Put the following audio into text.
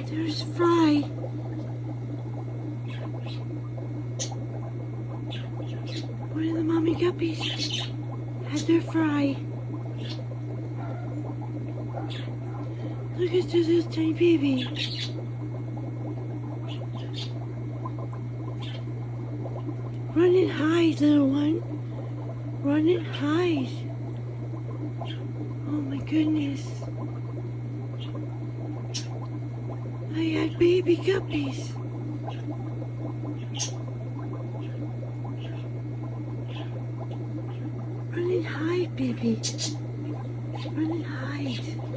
There's Fry. One of the mommy guppies had their Fry. Look at this little tiny baby. Run and hide, little one. Run and hide. Oh my goodness. I had baby guppies. Run and hide, baby. Run and hide.